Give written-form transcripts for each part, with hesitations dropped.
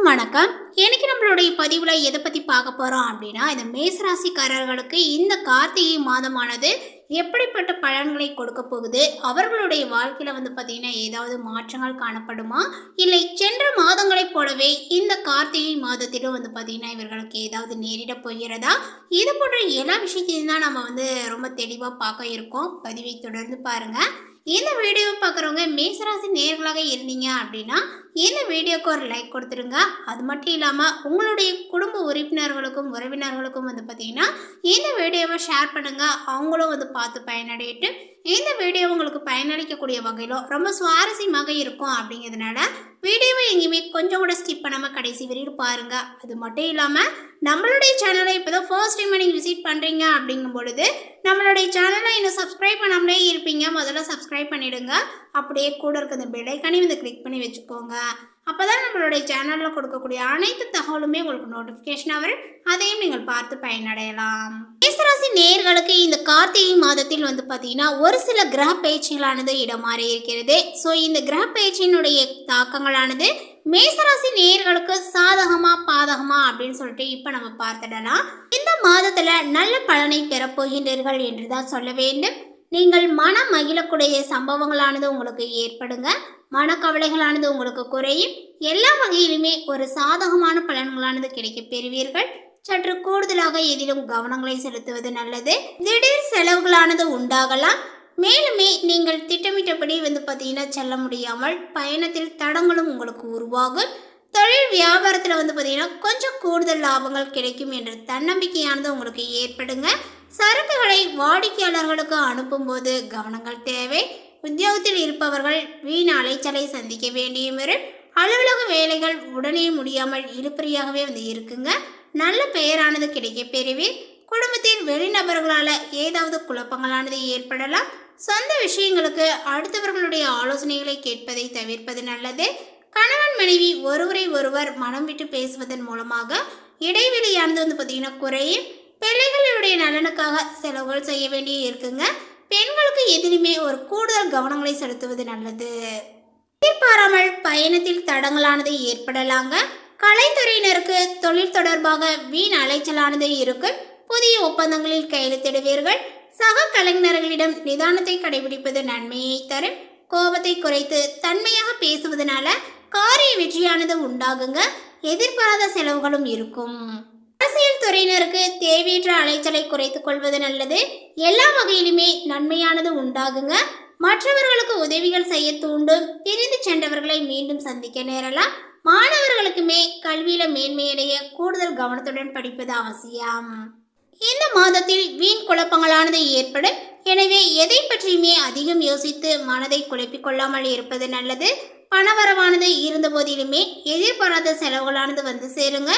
எல்லோருக்கும் வணக்கம். இன்னைக்கு நம்மளுடைய பதிவில் எதை பற்றி பார்க்க போகிறோம் அப்படின்னா, இந்த மேசராசிக்காரர்களுக்கு இந்த கார்த்திகை மாதமானது எப்படிப்பட்ட பலன்களை கொடுக்க போகுது, அவர்களுடைய வாழ்க்கையில் பார்த்தீங்கன்னா ஏதாவது மாற்றங்கள் காணப்படுமா, இல்லை சென்ற மாதங்களைப் போலவே இந்த கார்த்திகை மாதத்திலும் பார்த்தீங்கன்னா இவர்களுக்கு ஏதாவது நேரிட போகிறதா, இது போன்ற எல்லா விஷயத்தையும் தான் நம்ம ரொம்ப தெளிவாக பார்க்க இருக்கோம். பதிவை தொடர்ந்து பாருங்கள். இந்த வீடியோ பார்க்குறவங்க மேசராசி நேர்களாக இருந்தீங்க அப்படின்னா இந்த வீடியோக்கு ஒரு லைக் கொடுத்துருங்க. அது மட்டும் இல்லாமல் உங்களுடைய குடும்ப உறுப்பினர்களுக்கும் உறவினர்களுக்கும் பார்த்தீங்கன்னா இந்த வீடியோவை ஷேர் பண்ணுங்கள். அவங்களும் பார்த்து பயனடையிட்டு இந்த வீடியோ உங்களுக்கு பயனளிக்கக்கூடிய வகையிலும் ரொம்ப சுவாரஸ்யமாக இருக்கும். அப்படிங்கிறதுனால வீடியோவை எங்கேயுமே கொஞ்சம் கூட ஸ்கிப் பண்ணாமல் கடைசி வரையும் பாருங்கள். அது மட்டும் இல்லாமல் நம்மளுடைய சேனலை இப்போ தான் ஃபர்ஸ்ட் டைம் நீங்கள் விசிட் பண்ணுறீங்க அப்படிங்கும் பொழுது நம்மளுடைய சேனலை இன்னும் சப்ஸ்கிரைப் பண்ணாமலே இருப்பீங்க. முதல்ல சப்ஸ்கிரைப் பண்ணிவிடுங்க. அப்படியே கூட இருக்க இந்த பெல் ஐக்கானையும் கிளிக் பண்ணி வச்சுக்கோங்க. அப்போ தான் நம்மளுடைய சேனலில் கொடுக்கக்கூடிய அனைத்து தகவலுமே உங்களுக்கு நோட்டிஃபிகேஷனாக வரும். அதையும் நீங்கள் பார்த்து பயனடையலாம். மேசராசி நேயர்களுக்கு இந்த கார்த்திகை மாதத்தில் பார்த்தீங்கன்னா ஒரு சில கிரக பயிற்சிகளானது இடமாறி இருக்கிறது. ஸோ இந்த கிரக பயிற்சியினுடைய தாக்கங்களானது மேசராசி நேயர்களுக்கு சாதகமா பாதகமா அப்படின்னு சொல்லிட்டு இப்போ நம்ம பார்த்துடலாம். இந்த மாதத்தில் நல்ல பலனை பெறப்போகின்றீர்கள் என்று தான் சொல்ல வேண்டும். நீங்கள் மனம் மகிழக்கூடிய சம்பவங்களானது உங்களுக்கு ஏற்படுங்க. மனக்கவலைகளானது உங்களுக்கு குறையும். எல்லா வகையிலுமே ஒரு சாதகமான பலன்களானது கிடைக்க பெறுவீர்கள். சற்று கூடுதலாக எதிலும் கவனங்களை செலுத்துவது நல்லது. திடீர் செலவுகளானது உண்டாகலாம். மேலுமே நீங்கள் திட்டமிட்டபடி பார்த்தீங்கன்னா செல்ல முடியாமல் பயணத்தில் தடங்களும் உங்களுக்கு உருவாகும். தொழில் வியாபாரத்தில் பார்த்தீங்கன்னா கொஞ்சம் கூடுதல் லாபங்கள் கிடைக்கும் என்ற தன்னம்பிக்கையானது உங்களுக்கு ஏற்படுங்க. சரக்குகளை வாடிக்கையாளர்களுக்கு அனுப்பும்போது கவனங்கள் தேவை. உத்தியோகத்தில் இருப்பவர்கள் வீண் அலைச்சலை சந்திக்க வேண்டிய வரும். அலுவலக வேலைகள் உடனே முடியாமல் இழுபறியாகவே இருக்குங்க. நல்ல பெயரானது கிடைக்க பெறுவீர். குடும்பத்தில் வெளிநபர்களால் ஏதாவது குழப்பங்களானது ஏற்படலாம். சொந்த விஷயங்களுக்கு அடுத்தவர்களுடைய ஆலோசனைகளை கேட்பதை தவிர்ப்பது நல்லது. கணவன் மனைவி ஒருவரை ஒருவர் மனம் விட்டு பேசுவதன் மூலமாக இடைவெளியானது பார்த்தீங்கன்னா குறையும். பிள்ளைகளுடைய நலனுக்காக செலவுகள் செய்ய வேண்டிய இருக்குங்க. பெண்களுக்கு எதிலுமே ஒரு கூடுதல் கவனங்களை செலுத்துவது நல்லது. எதிர்பாராமல் பயணத்தில் தடங்களானது ஏற்படலாங்க. கலைத்துறையினருக்கு தொழில் தொடர்பாக வீண் அலைச்சலானது இருக்கும். புதிய ஒப்பந்தங்களில் கையெழுத்திடுவீர்கள். சக கலைஞர்களிடம் நிதானத்தை கடைபிடிப்பது நன்மையை தரும். கோபத்தை குறைத்து தன்மையாக பேசுவதனால காரிய வெற்றியானது உண்டாகுங்க. எதிர்பாராத செலவுகளும் இருக்கும். அரசியல் துறையினருக்கு தேவையற்ற அலைச்சலை குறைத்துக் கொள்வது நல்லது. எல்லா வகையிலுமே நன்மையானது உண்டாகுங்க. மற்றவர்களுக்கு உதவிகள் செய்ய தூண்டும். பிரிந்து சென்றவர்களை மீண்டும் சந்திக்க நேரலாம். மாணவர்களுக்குமே கல்வியில மேன்மையடைய கூடுதல் கவனத்துடன் படிப்பது அவசியம். இந்த மாதத்தில் வீண் குழப்பங்களானது ஏற்படும். எனவே எதை பற்றியுமே அதிகம் யோசித்து மனதை குழப்பிக் கொள்ளாமல் இருப்பது நல்லது. பணவரவானது இருந்த போதிலுமே எதிர்பாராத செலவுகளானது சேருங்க.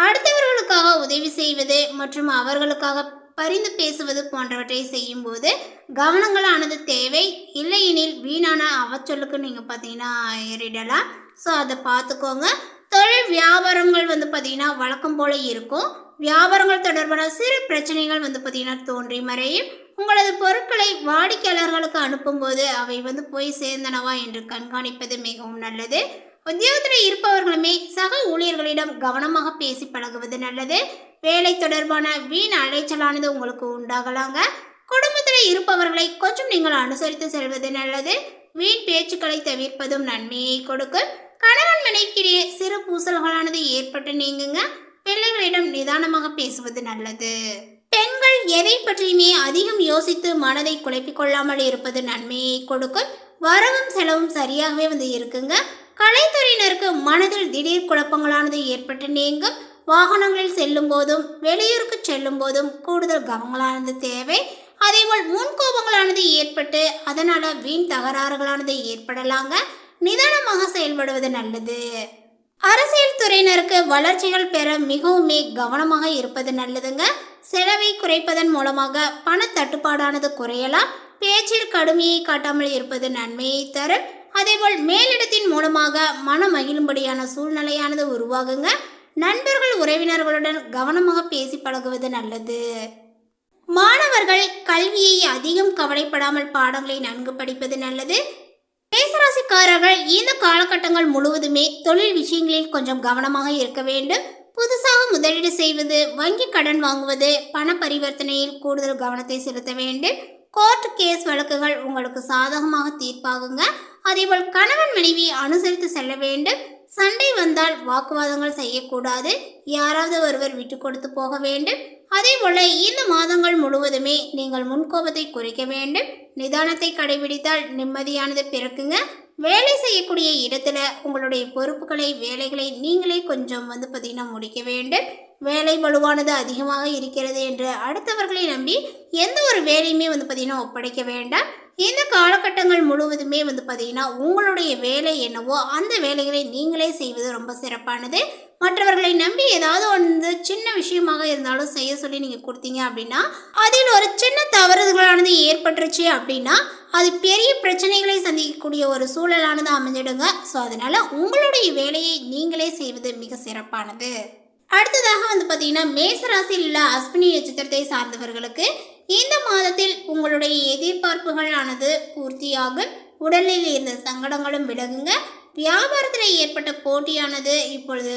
அடுத்தவர்களுக்காக உதவி செய்வது மற்றும் அவர்களுக்காக பரிந்து பேசுவது போன்றவற்றை செய்யும் போது கவனங்களானது தேவை. இல்லையெனில் வீணான அவச்சொல்லுக்கு நீங்கள் பார்த்தீங்கன்னா ஏறிடலாம். ஸோ அதை பார்த்துக்கோங்க. தொழில் வியாபாரங்கள் பார்த்தீங்கன்னா வழக்கம் போல இருக்கும். வியாபாரங்கள் தொடர்பான சிறு பிரச்சனைகள் பார்த்தீங்கன்னா தோன்றி மறையும். உங்களது பொருட்களை வாடிக்கையாளர்களுக்கு அனுப்பும்போது அவை போய் சேர்ந்தனவா என்று கண்காணிப்பது மிகவும் நல்லது. உத்தியோகத்தில் இருப்பவர்களுமே சக ஊழியர்களிடம் கவனமாக பேசி பழகுவது நல்லது. வேலை தொடர்பான வீண் அலைச்சலானது உங்களுக்கு உண்டாகலாங்க. குடும்பத்தில் இருப்பவர்களை கொஞ்சம் நீங்கள் அனுசரித்து செல்வது நல்லது. வீண் பேச்சுக்களை தவிர்ப்பதும் நன்மையை கொடுக்கும். கணவன் மனைவிக்கிடையே சிறு பூசல்களானது ஏற்பட்டு நீங்குங்க. பிள்ளைகளிடம் நிதானமாக பேசுவது நல்லது. பெண்கள் எதை பற்றியுமே அதிகம் யோசித்து மனதை குழப்பிக் கொள்ளாமல் இருப்பது நன்மையை கொடுக்கும். வரவும் செலவும் சரியாகவே இருக்குங்க. கலைத்துறையினருக்கு மனதில் திடீர் குழப்பங்களானது ஏற்பட்டு நீங்கும். வாகனங்களில் செல்லும் போதும் வெளியூருக்கு செல்லும் போதும் கூடுதல் கவனங்களானது தேவை. அதேபோல் முன்கோபங்களானது ஏற்பட்டு அதனால வீண் தகராறுகளானது ஏற்படலாங்க. நிதானமாக செயல்படுவது நல்லது. அரசியல் துறையினருக்கு வளர்ச்சிகள் பெற மிகவுமே கவனமாக இருப்பது நல்லதுங்க. செலவை குறைப்பதன் மூலமாக பண தட்டுப்பாடானது குறையலாம். பேச்சில் கடுமையை காட்டாமல் இருப்பது நன்மையை தரும். அதேபோல் மேலிடத்தின் மூலமாக மன மகிழும்படியான சூழ்நிலையானது உருவாகுங்க. நண்பர்கள் உறவினர்களுடன் கவனமாக பேசி பழகுவது நல்லது. மாணவர்கள் கல்வியை அதிகம் கவலைப்படாமல் பாடங்களை நன்கு படிப்பது நல்லது. மேசராசிக்காரர்கள் இந்த காலகட்டங்கள் முழுவதுமே தொழில் விஷயங்களில் கொஞ்சம் கவனமாக இருக்க வேண்டும். புதுசாக முதலீடு செய்வது, வங்கி கடன் வாங்குவது, பண பரிவர்த்தனையில் கூடுதல் கவனத்தை செலுத்த வேண்டும். கோர்ட் கேஸ் வழக்குகள் உங்களுக்கு சாதகமாக தீர்ப்பாகுங்க. அதேபோல் கணவன் மனைவி அனுசரித்து செல்ல வேண்டும். சண்டை வந்தால் வாக்குவாதங்கள் செய்யக்கூடாது. யாராவது ஒருவர் விட்டு கொடுத்து போக வேண்டும். அதே போல இந்த மாதங்கள் முழுவதுமே நீங்கள் முன்கோபத்தை குறைக்க வேண்டும். நிதானத்தை கடைபிடித்தால் நிம்மதியானது பிறக்குங்க. வேலை செய்யக்கூடிய இடத்துல உங்களுடைய பொறுப்புகளை வேலைகளை நீங்களே கொஞ்சம் பார்த்தீங்கன்னா முடிக்க வேண்டும். வேலை வலுவானது அதிகமாக இருக்கிறது என்று அடுத்தவர்களை நம்பி எந்த ஒரு வேலையுமே பார்த்தீங்கன்னா ஒப்படைக்க வேண்டாம். இந்த காலகட்டங்கள் முழுவதுமே பார்த்தீங்கன்னா உங்களுடைய வேலை என்னவோ அந்த வேலைகளை நீங்களே செய்வது ரொம்ப சிறப்பானது. மற்றவர்களை நம்பி ஏதாவது சின்ன விஷயமாக இருந்தாலும் செய்ய சொல்லி நீங்கள் கொடுத்தீங்க அப்படின்னா அதில் ஒரு சின்ன தவறுதலானது ஏற்பட்டுருச்சு அப்படின்னா அது பெரிய பிரச்சனைகளை சந்திக்கக்கூடிய ஒரு சூழலானது அமைஞ்சிடுங்க. ஸோ அதனால் உங்களுடைய வேலையை நீங்களே செய்வது மிக சிறப்பானது. அடுத்ததாக பார்த்தீங்கன்னா மேசராசியில் உள்ள அஸ்வினி நட்சத்திரத்தை சார்ந்தவர்களுக்கு இந்த மாதத்தில் உங்களுடைய எதிர்பார்ப்புகளானது பூர்த்தியாகும். உடலில் இருந்த சங்கடங்களும் விலகுங்க. வியாபாரத்தில் ஏற்பட்ட போட்டியானது இப்பொழுது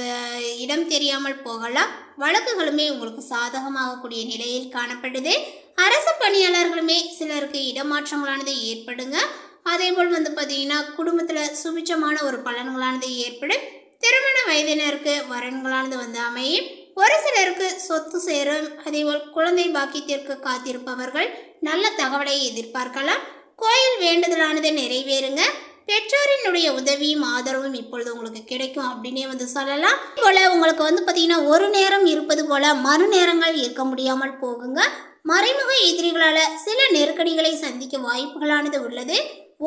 இடம் தெரியாமல் போகலாம். வழக்குகளுமே உங்களுக்கு சாதகமாகக்கூடிய நிலையில் காணப்படுது. அரசு பணியாளர்களுமே சிலருக்கு இடமாற்றங்களானது ஏற்படுங்க. அதேபோல் பார்த்தீங்கன்னா குடும்பத்தில் சுபிச்சமான ஒரு பலன்களானது ஏற்படும். திருமண வயதினருக்கு வரன்களானது அமையும். ஒரு சிலருக்கு சொத்து சேரும். அதேபோல் குழந்தை பாக்கியத்திற்கு காத்திருப்பவர்கள் நல்ல தகவலை எதிர்பார்க்கலாம். கோயில் வேண்டுதலானது நிறைவேறுங்க. பெற்றோரினுடைய உதவியும் ஆதரவும் இப்பொழுது உங்களுக்கு கிடைக்கும் அப்படின்னே சொல்லலாம். போல உங்களுக்கு பார்த்தீங்கன்னா ஒரு நேரம் இருப்பது போல மறு நேரங்கள் இருக்க முடியாமல் போகுங்க. மறைமுக எதிரிகளால் சில நெருக்கடிகளை சந்திக்க வாய்ப்புகளானது உள்ளது.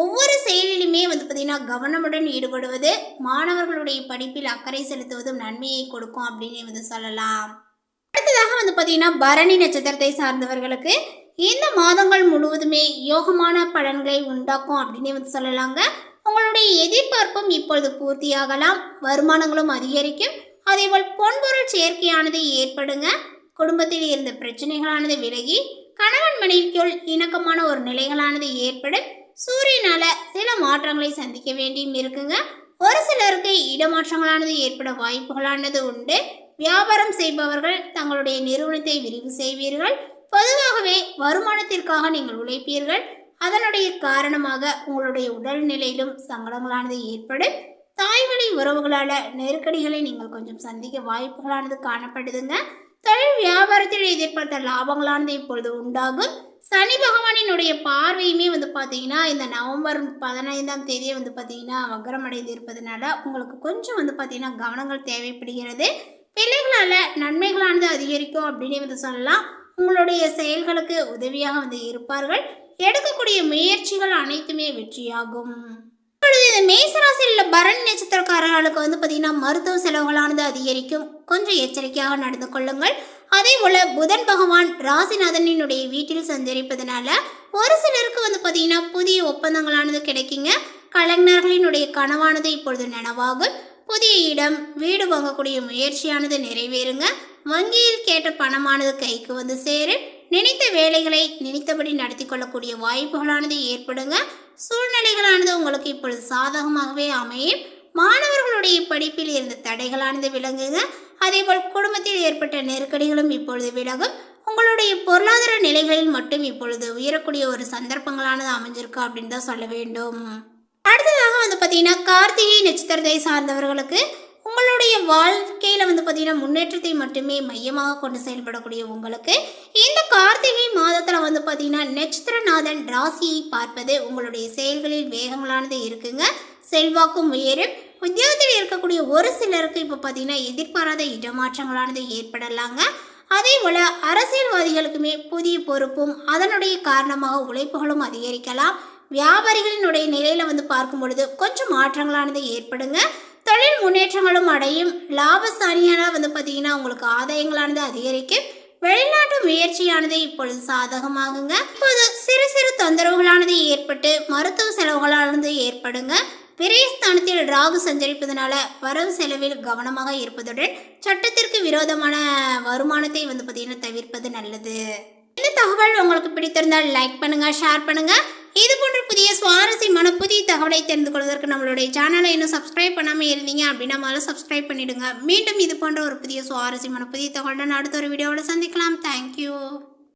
ஒவ்வொரு செயலிலுமே பார்த்தீங்கன்னா கவனமுடன் ஈடுபடுவது, மாணவர்களுடைய படிப்பில் அக்கறை செலுத்துவதும் நன்மையை கொடுக்கும் அப்படின்னு சொல்லலாம். அடுத்ததாக பார்த்தீங்கன்னா பரணி நட்சத்திரத்தை சார்ந்தவர்களுக்கு இந்த மாதங்கள் முழுவதுமே யோகமான பலன்களை உண்டாக்கும் அப்படின்னு சொல்லலாங்க. உங்களுடைய எதிர்பார்ப்பும் இப்பொழுது பூர்த்தியாகலாம். வருமானங்களும் அதிகரிக்கும். அதேபோல் பொன்பொருள் சேர்க்கையானது ஏற்படுங்க. குடும்பத்தில் இருந்த பிரச்சனைகளானது விலகி கணவன் மனைவிக்குள் இணக்கமான ஒரு நிலைகளானது ஏற்படும். சூரியனால சில மாற்றங்களை சந்திக்க வேண்டியும் இருக்குங்க. ஒரு சிலருக்கு இடமாற்றங்களானது ஏற்பட வாய்ப்புகளானது உண்டு. வியாபாரம் செய்பவர்கள் தங்களுடைய நிறுவனத்தை விரிவு செய்வீர்கள். பொதுவாகவே வருமானத்திற்காக நீங்கள் உழைப்பீர்கள். அதனுடைய காரணமாக உங்களுடைய உடல்நிலையிலும் சங்கடங்களானது ஏற்படும். தாய்வழி உறவுகளால் நெருக்கடிகளை நீங்கள் கொஞ்சம் சந்திக்க வாய்ப்புகளானது காணப்படுதுங்க. தொழில் வியாபாரத்தில் எதிர்பார்த்த லாபங்களானது இப்பொழுது உண்டாகும். சனி பகவானினுடைய பார்வையுமே பார்த்தீங்கன்னா இந்த நவம்பர் 15ஆம் தேதியை பார்த்தீங்கன்னா வக்ரமடைந்து இருப்பதனால உங்களுக்கு கொஞ்சம் பார்த்தீங்கன்னா கவனங்கள் தேவைப்படுகிறது. பிள்ளைகளால் நன்மைகளானது அதிகரிக்கும் அப்படின்னு சொல்லலாம். உங்களுடைய செயல்களுக்கு உதவியாக இருப்பார்கள். எடுக்கக்கூடிய முயற்சிகள் அனைத்துமே வெற்றியாகும். இப்பொழுது இந்த மேசராசியில் உள்ள பரணி நட்சத்திரக்காரர்களுக்கு பார்த்தீங்கன்னா மருத்துவ செலவுகளானது அதிகரிக்கும். கொஞ்சம் எச்சரிக்கையாக நடந்து கொள்ளுங்கள். அதே போல புதன் பகவான் ராசிநாதனினுடைய வீட்டில் சஞ்சரிப்பதனால ஒரு சிலருக்கு பார்த்தீங்கன்னா புதிய ஒப்பந்தங்களானது கிடைக்குங்க. கலைஞர்களினுடைய கனவானது இப்பொழுது நனவாகும். புதிய இடம் வீடு வாங்கக்கூடிய முயற்சியானது நிறைவேறுங்க. வங்கியில் கேட்ட பணமானது கைக்கு சேரும். நினைத்த வேலைகளை நினைத்தபடி நடத்தி கொள்ளக்கூடிய வாய்ப்புகளானது ஏற்படுங்க. சூழ்நிலைகளானது உங்களுக்கு இப்பொழுது சாதகமாகவே அமையும். மாணவர்களுடைய படிப்பில் இருந்த தடைகளானது விலங்குங்க. அதேபோல் குடும்பத்தில் ஏற்பட்ட நெருக்கடிகளும் இப்பொழுது விலகும். உங்களுடைய பொருளாதார நிலைகளில் மட்டும் இப்பொழுது உயரக்கூடிய ஒரு சந்தர்ப்பங்களானது அமைஞ்சிருக்கு அப்படின்னு தான் சொல்ல வேண்டும். அடுத்ததாக பார்த்தீங்கன்னா கார்த்திகை நட்சத்திரத்தை சார்ந்தவர்களுக்கு உங்களுடைய வாழ்க்கையில் பார்த்தீங்கன்னா முன்னேற்றத்தை மட்டுமே மையமாக கொண்டு செயல்படக்கூடிய உங்களுக்கு இந்த கார்த்திகை மாதத்தில் பார்த்தீங்கன்னா நட்சத்திரநாதன் ராசியை பார்ப்பது உங்களுடைய செயல்களில் வேகங்களானது இருக்குங்க. செல்வாக்கும் உயரும். உத்தியோகத்தில் இருக்கக்கூடிய ஒரு சிலருக்கு இப்போ பார்த்தீங்கன்னா எதிர்பாராத இடமாற்றங்களானது ஏற்படலாங்க. அதே போல் அரசியல்வாதிகளுக்குமே புதிய பொறுப்பும் அதனுடைய காரணமாக உழைப்புகளும் அதிகரிக்கலாம். வியாபாரிகளினுடைய நிலையில் பார்க்கும் பொழுது கொஞ்சம் மாற்றங்களானது ஏற்படுங்க. தொழில் முன்னேற்றங்களும் அடையும். லாபஸ்தானியான பார்த்தீங்கன்னா உங்களுக்கு ஆதாயங்களானது அதிகரிக்கும். வெளிநாட்டு முயற்சியானது இப்பொழுது சாதகமாகுங்க. இப்போது சிறு சிறு தொந்தரவுகளானது ஏற்பட்டு மருத்துவ செலவுகளானது ஏற்படுங்க. விரயஸ்தானத்தில் ராகு சஞ்சரிப்பதனால வரவு செலவில் கவனமாக இருப்பதுடன் சட்டத்திற்கு விரோதமான வருமானத்தை பார்த்தீங்கன்னா தவிர்ப்பது நல்லது. இந்த தகவல் உங்களுக்கு பிடித்திருந்தால் லைக் பண்ணுங்க, ஷேர் பண்ணுங்க. இது போன்ற புதிய சுவாரஸ்யமான புதிய தகவலை தெரிந்து கொள்வதற்கு நம்மளுடைய சேனலை இன்னும் சப்ஸ்கிரைப் பண்ணாமல் இருந்தீங்க அப்படின்னா முதல்ல சப்ஸ்கிரைப் பண்ணிடுங்க. மீண்டும் இது போன்ற ஒரு புதிய சுவாரஸ்யமான புதிய தகவலுடன் அடுத்த ஒரு வீடியோவோட சந்திக்கலாம். தேங்க்யூ.